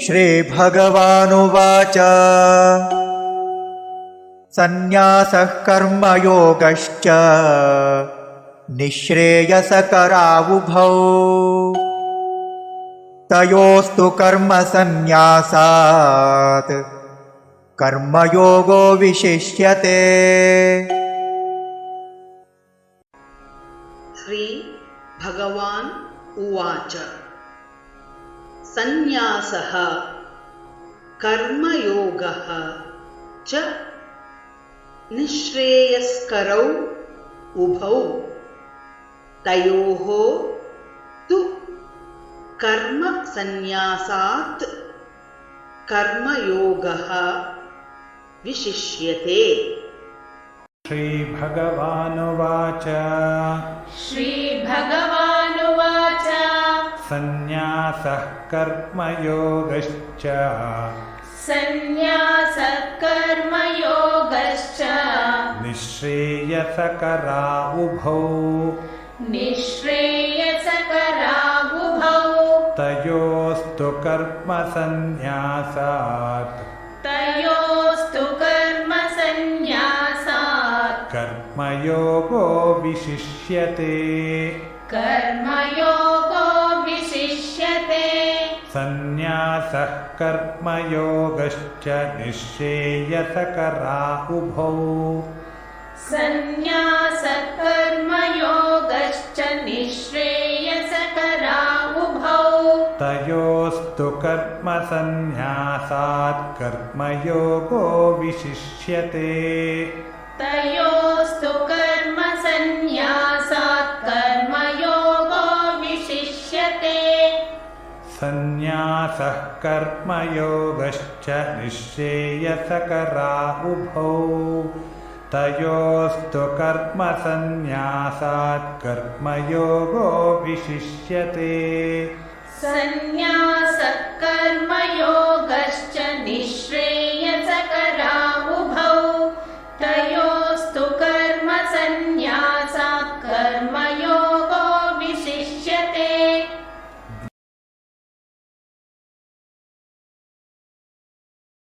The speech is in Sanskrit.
श्रीभगवानुवाच सन्न्यासः कर्मयोगश्च निःश्रेयसकरावुभौ तयोस्तु कर्मसन्न्यासात् कर्मयोगो विशिष्यते। श्री भगवान् उवाच सन्न्यासः कर्मयोगः च निःश्रेयस्करौ उभौ तयोः तु कर्मसन्न्यासात् कर्मयोगः विशिष्यते। श्रीभगवानुवाच श्रीभगवानुवाच सन्न्यासः कर्मयोगश्च सन्न्यासः कर्मयोगश्च निःश्रेयसकरा उभौ निःश्रेयसकरावुभौ तयोस्तु कर्मसन्न्यासात् तयोस्तु कर्मसन्न्यासात् कर्मयोगो विशिष्यते। कर्मयोगो विशिष्यते। सन्न्यासः कर्मयोगश्च निःश्रेयसकरा उभौ सन्न्यासः कर्मयोगश्च निःश्रेयसकरावुभौ तयोस्तु कर्मसन्न्यासात् कर्मयोगो विशिष्यते। तयोस्तु कर्मसन्न्यासात् कर्मयोगो विशिष्यते। सन्न्यासः कर्मयोगश्च निःश्रेयसकरा उभौ तयोस्तु कर्मसन्न्यासात् कर्मयोगो विशिष्यते। सन्न्यासः